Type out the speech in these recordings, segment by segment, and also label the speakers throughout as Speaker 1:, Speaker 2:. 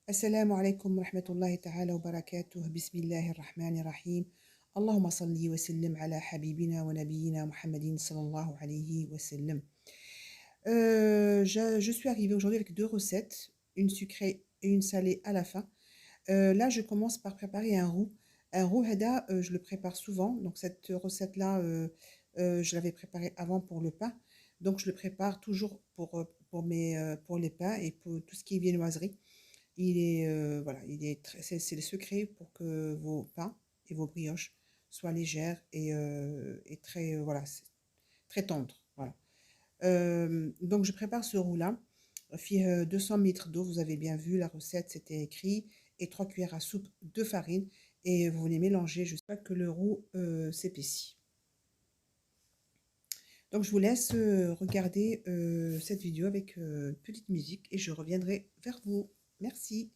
Speaker 1: السلام عليكم ورحمة الله تعالى وبركاته. بسم الله الرحمن الرحيم. اللهم صل وسلم على حبيبنا ونبينا محمد صلى الله عليه وسلم. Je suis arrivée aujourd'hui avec deux recettes, une sucrée et une salée à la fin. Là, je commence par préparer un roux. Un roux hada, je le prépare souvent. Donc cette recette-là, je l'avais préparée avant pour le pain. Donc je le prépare toujours pour les pains et pour tout ce qui est viennoiserie. Voilà, c'est le secret pour que vos pains et vos brioches soient légères et très, voilà, très tendres. Voilà. Donc, je prépare ce roux-là. 200 ml d'eau, vous avez bien vu la recette, c'était écrit, et 3 cuillères à soupe de farine. Et vous les mélangez jusqu'à ce que le roux s'épaissit. Donc, je vous laisse regarder cette vidéo avec une petite musique et je reviendrai vers vous. Merci.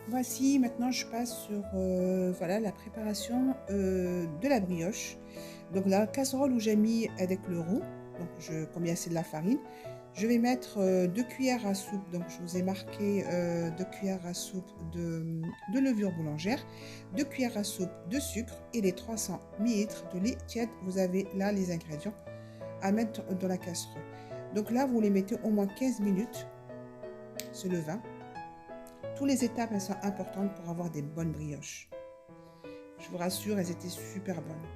Speaker 1: Voici, maintenant je passe sur voilà, la préparation de la brioche. Donc la casserole où j'ai mis avec le roux, donc combien c'est de la farine, je vais mettre 2 cuillères à soupe, donc je vous ai marqué 2 cuillères à soupe de levure boulangère, 2 cuillères à soupe de sucre et les 300 ml de lait tiède. Vous avez là les ingrédients à mettre dans la casserole. Donc là, vous les mettez au moins 15 minutes, ce levain. Toutes les étapes, elles sont importantes pour avoir des bonnes brioches. Je vous rassure, elles étaient super bonnes.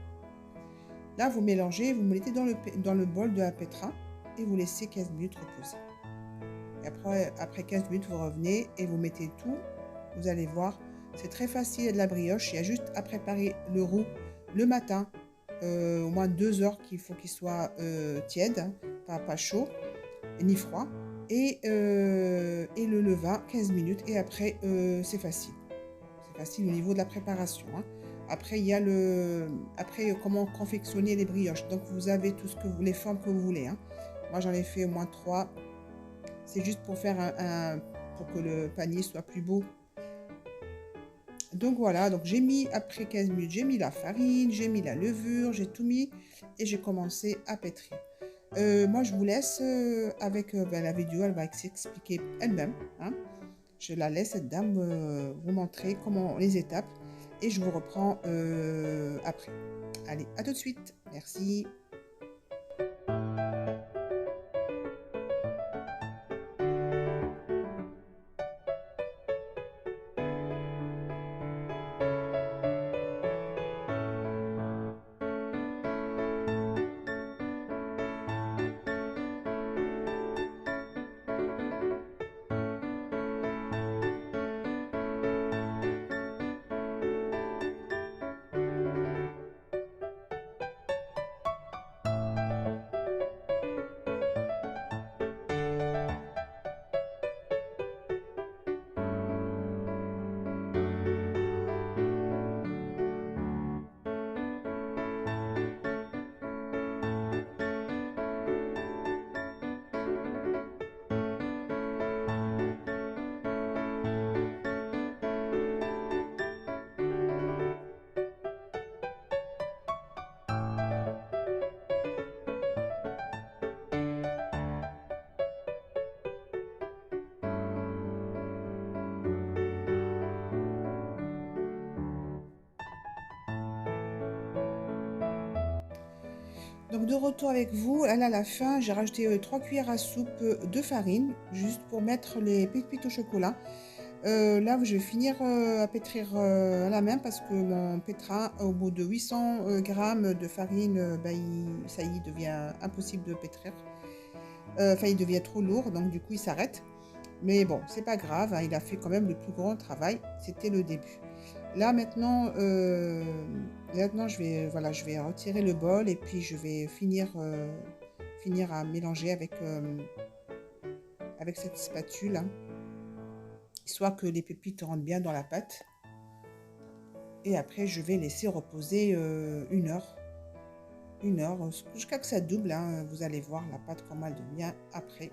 Speaker 1: Là, vous mélangez, vous mettez dans le bol de la pétra et vous laissez 15 minutes reposer. Et après 15 minutes, vous revenez et vous mettez tout. Vous allez voir, c'est très facile de la brioche. Il y a juste à préparer le roux le matin, au moins 2 heures qu'il faut qu'il soit tiède, pas chaud ni froid. Et le levain 15 minutes et après c'est facile au niveau de la préparation, hein. Après il y a comment confectionner les brioches. Donc vous avez tout ce que les formes que vous voulez, hein. Moi j'en ai fait au moins 3. C'est juste pour faire pour que le panier soit plus beau. Donc voilà, donc j'ai mis après 15 minutes, j'ai mis la farine, j'ai mis la levure, j'ai tout mis et j'ai commencé à pétrir. Moi, je vous laisse avec la vidéo, elle va s'expliquer elle-même, hein. Je la laisse, cette dame, vous montrer comment les étapes et je vous reprends après. Allez, à tout de suite. Merci. Donc de retour avec vous, là à la fin, j'ai rajouté 3 cuillères à soupe de farine, juste pour mettre les pépites au chocolat. Là, je vais finir à pétrir à la main parce que mon pétrin, au bout de 800 grammes de farine, bah, ça y est, il devient impossible de pétrir. Enfin, il devient trop lourd, donc du coup, il s'arrête. Mais bon, c'est pas grave, hein, il a fait quand même le plus grand travail. C'était le début. Là, maintenant, voilà, je vais retirer le bol et puis je vais finir à mélanger avec cette spatule, hein, histoire que les pépites rentrent bien dans la pâte. Et après, je vais laisser reposer 1 heure. 1 heure, jusqu'à que ça double, hein. Vous allez voir la pâte comment elle devient après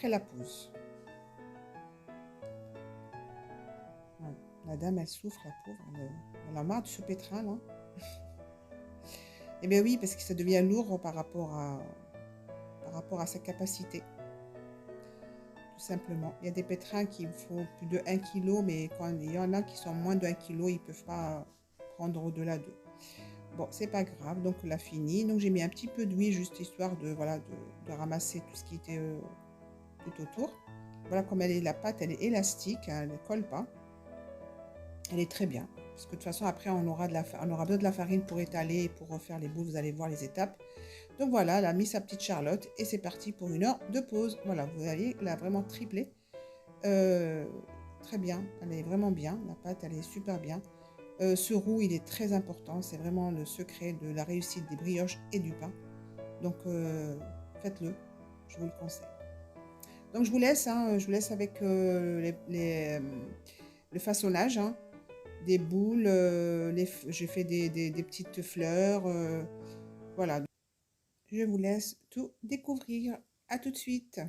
Speaker 1: la pause. Voilà. La dame, elle souffre, la pauvre. Elle a marre de ce pétrin, là. Eh bien oui, parce que ça devient lourd par rapport à sa capacité, tout simplement. Il y a des pétrins qui font plus de 1 kg, mais quand il y en a qui sont moins de 1 kg, ils ne peuvent pas prendre au-delà de. Bon, c'est pas grave, donc on l'a fini. Donc j'ai mis un petit peu d'huile, juste histoire de, voilà, de ramasser tout ce qui était tout autour. Voilà, comme la pâte, elle est élastique, hein, elle ne colle pas. Elle est très bien. Parce que de toute façon, après, on aura besoin de la farine pour étaler et pour refaire les boules. Vous allez voir les étapes. Donc voilà, elle a mis sa petite Charlotte et c'est parti pour 1 heure de pause. Voilà, vous voyez, elle a vraiment triplé. Euh, Très bien, elle est vraiment bien. La pâte, elle est super bien. Ce roux, il est très important. C'est vraiment le secret de la réussite des brioches et du pain. Donc, faites-le. Je vous le conseille. Donc, je vous laisse, hein, je vous laisse avec le façonnage, hein, des boules. J'ai fait des petites fleurs. Voilà. Je vous laisse tout découvrir. À tout de suite.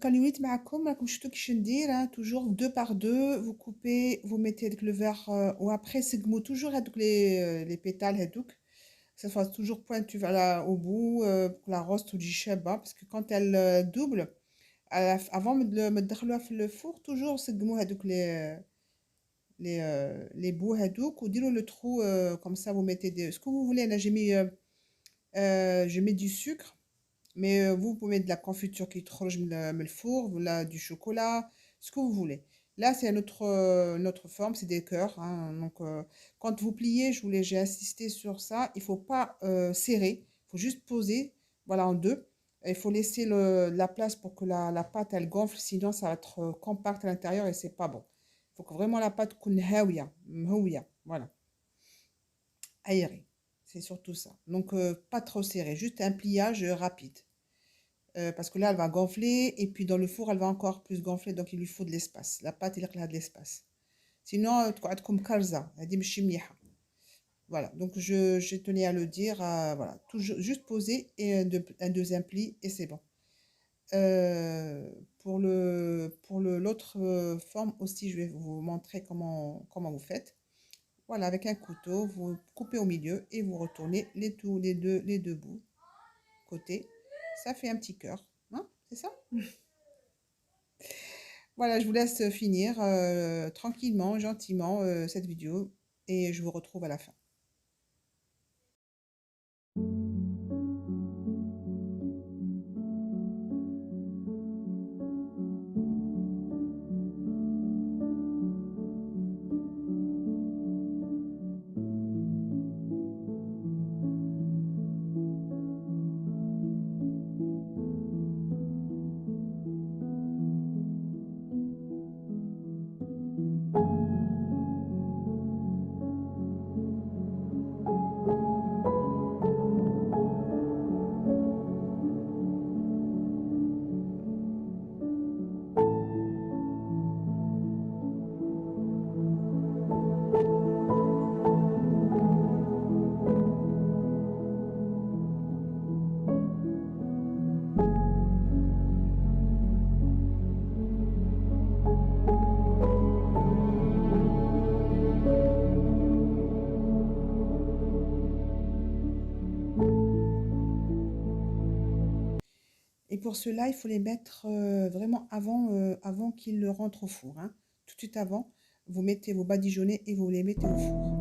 Speaker 1: كان وليت معاكم راكم شفتوا كيفاش ندير توجور دو بار دو vous coupez vous mettez avec le verre ou après سقموا toujours هذوك les pétales هذوك que ça soit toujours pointu vers là au bout pour que la rose تولي شابة parce que quand elle double avant ما تدخلوها في le four toujours سقموا هذوك les bouts هذوك وديروا le trou comme ça vous mettez ce que vous voulez. Là j'ai mis je mets du sucre. Mais vous pouvez mettre de la confiture qui تخرج من الfour, voilà, du chocolat, ce que vous voulez. Là, c'est notre forme, c'est des cœurs. Donc, quand vous pliez, j'ai insisté sur ça, il faut pas serrer, il faut juste poser, voilà, en deux. Il faut laisser la place pour que la pâte, elle gonfle, sinon ça va être compact à l'intérieur et c'est pas bon. Il faut que vraiment la pâte تكون هاوية, مهوية, voilà. Aéré. C'est surtout ça. Donc, pas trop serré, juste un pliage rapide. Parce que là, elle va gonfler et puis dans le four, elle va encore plus gonfler. Donc, il lui faut de l'espace. La pâte, il a de l'espace. Sinon, تقعد comme كرزة. هذه ماشي مليحة. Voilà. Donc, je tenais à le dire. Voilà. Juste poser et un deuxième pli et c'est bon. Pour l'autre forme aussi, je vais vous montrer comment vous faites. Voilà, avec un couteau, vous coupez au milieu et vous retournez les deux bouts côté. Ça fait un petit cœur, hein, c'est ça? Voilà, je vous laisse finir tranquillement, gentiment cette vidéo et je vous retrouve à la fin. Et pour cela, il faut les mettre vraiment avant qu'ils rentrent au four. Hein. Tout de suite avant, vous mettez vos badigeonnés et vous les mettez au four.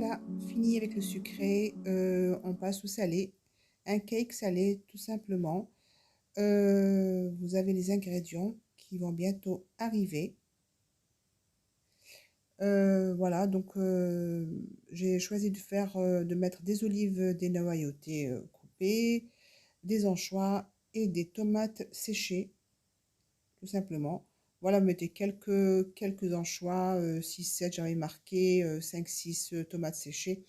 Speaker 1: voilà, fini avec le sucré, on passe au salé. Un cake salé, tout simplement. Vous avez les ingrédients qui vont bientôt arriver. Voilà, donc j'ai choisi de mettre des olives dénoyautées coupées, des anchois et des tomates séchées, tout simplement. Voilà, vous mettez quelques anchois, 6-7, j'avais marqué, 5-6 tomates séchées.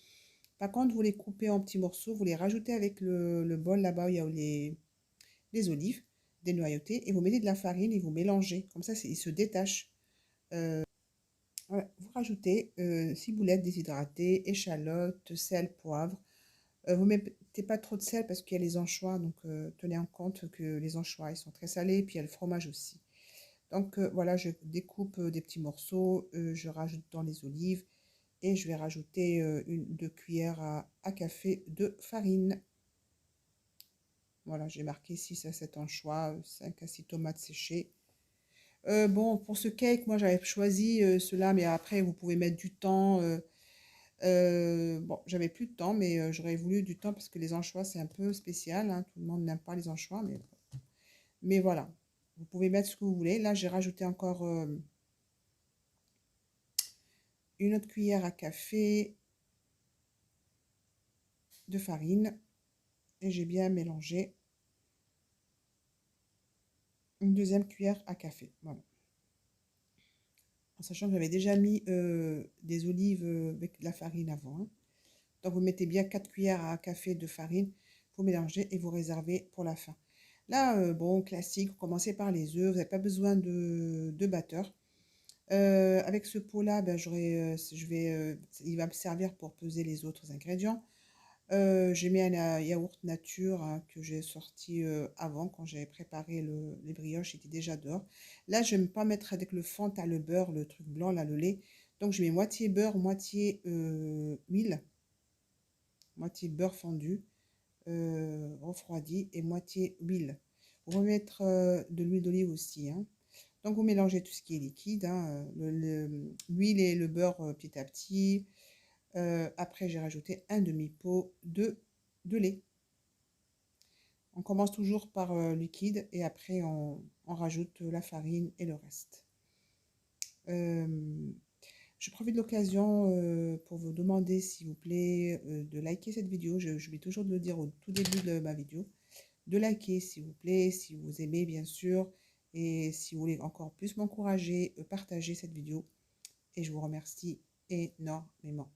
Speaker 1: Par contre, vous les coupez en petits morceaux, vous les rajoutez avec le bol là-bas où il y a les olives dénoyautées et vous mettez de la farine et vous mélangez. Comme ça, ils se détachent. Voilà, vous rajoutez ciboulette déshydratée, échalotes, sel, poivre. Vous ne mettez pas trop de sel parce qu'il y a les anchois, donc tenez en compte que les anchois ils sont très salés, puis il y a le fromage aussi. Donc voilà, je découpe des petits morceaux, je rajoute dans les olives et je vais rajouter 2 cuillères à café de farine. Voilà, j'ai marqué 6 à 7 anchois, 5 à 6 tomates séchées. Bon, pour ce cake, moi j'avais choisi cela, mais après vous pouvez mettre du temps. Bon, j'avais plus de temps, mais j'aurais voulu du temps parce que les anchois c'est un peu spécial, hein. Tout le monde n'aime pas les anchois, mais voilà. Vous pouvez mettre ce que vous voulez. Là, j'ai rajouté encore une autre cuillère à café de farine et j'ai bien mélangé. Une deuxième cuillère à café. Voilà. En sachant que j'avais déjà mis des olives avec de la farine avant, hein. Donc vous mettez bien 4 cuillères à café de farine, vous mélangez et vous réservez pour la fin. Là, bon, classique, vous commencez par les œufs, vous n'avez pas besoin de batteur. Avec ce pot-là, ben, il va me servir pour peser les autres ingrédients. J'ai mis un yaourt nature hein, que j'ai sorti avant quand j'avais préparé les brioches, il était déjà dehors. Là, je ne vais pas mettre avec le fond à le beurre, le truc blanc, là, le lait. Donc, je mets moitié beurre, moitié huile, moitié beurre fondu, refroidi et moitié huile. Vous remettre de l'huile d'olive aussi, hein. Donc, vous mélangez tout ce qui est liquide, hein, l'huile et le beurre petit à petit. Après, j'ai rajouté un demi-pot de lait. On commence toujours par liquide et après on rajoute la farine et le reste. Je profite de l'occasion pour vous demander s'il vous plaît de liker cette vidéo. Je vais toujours le dire au tout début de ma vidéo. De liker s'il vous plaît, si vous aimez bien sûr. Et si vous voulez encore plus m'encourager, partagez cette vidéo. Et je vous remercie énormément.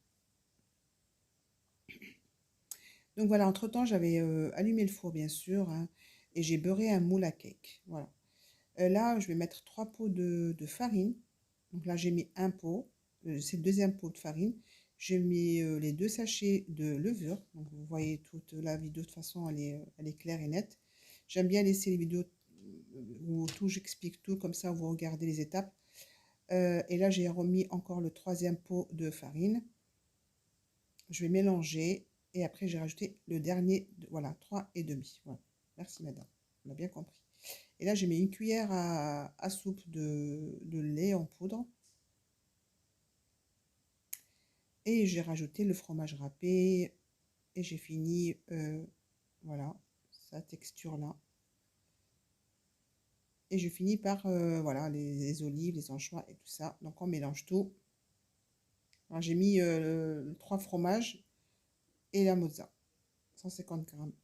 Speaker 1: Donc voilà, entre-temps, j'avais allumé le four, bien sûr, hein, et j'ai beurré un moule à cake. Voilà. Là, je vais mettre 3 pots de farine. Donc là, j'ai mis un pot, c'est le deuxième pot de farine. J'ai mis les 2 sachets de levure. Donc vous voyez toute la vidéo, de toute façon, elle est claire et nette. J'aime bien laisser les vidéos où tout, j'explique tout, comme ça, vous regardez les étapes. Et là, j'ai remis encore le troisième pot de farine. Je vais mélanger. Et après, j'ai rajouté le dernier, voilà, 3,5. Voilà. Merci, madame. On a bien compris. Et là, j'ai mis une cuillère à soupe de lait en poudre. Et j'ai rajouté le fromage râpé. Et j'ai fini, voilà, sa texture-là. Et je finis par, voilà, les olives, les anchois et tout ça. Donc, on mélange tout. J'ai mis 3 fromages et la mozza, 150 grammes.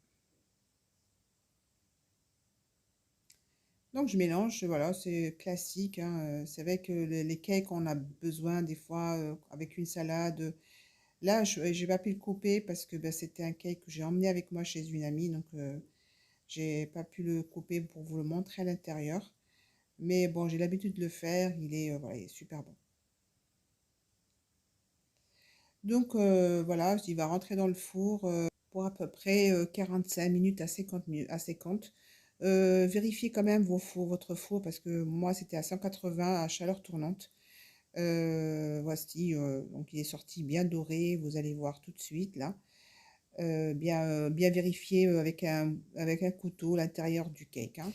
Speaker 1: Donc je mélange, voilà, c'est classique, hein, c'est vrai que les cakes, on a besoin des fois avec une salade. Là, je n'ai pas pu le couper parce que ben, c'était un cake que j'ai emmené avec moi chez une amie, donc j'ai pas pu le couper pour vous le montrer à l'intérieur. Mais bon, j'ai l'habitude de le faire, voilà, il est super bon. Donc voilà, il va rentrer dans le four pour à peu près 45 minutes à 50 minutes à 50. Vérifiez quand même votre four parce que moi c'était à 180 à chaleur tournante. Voici, donc il est sorti bien doré, vous allez voir tout de suite là. Bien vérifier avec un couteau l'intérieur du cake, hein.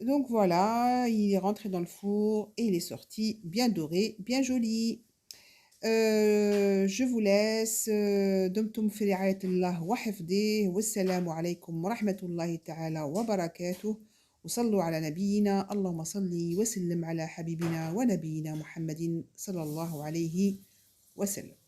Speaker 1: Donc voilà, il est rentré dans le four et il est sorti bien doré, bien joli. Je vous laisse. دمتم في رعاية الله وحفظه، والسلام عليكم ورحمة الله تعالى وبركاته. وصلوا على نبينا، اللهم صل وسلم على حبيبنا ونبينا محمد صلى الله عليه وسلم.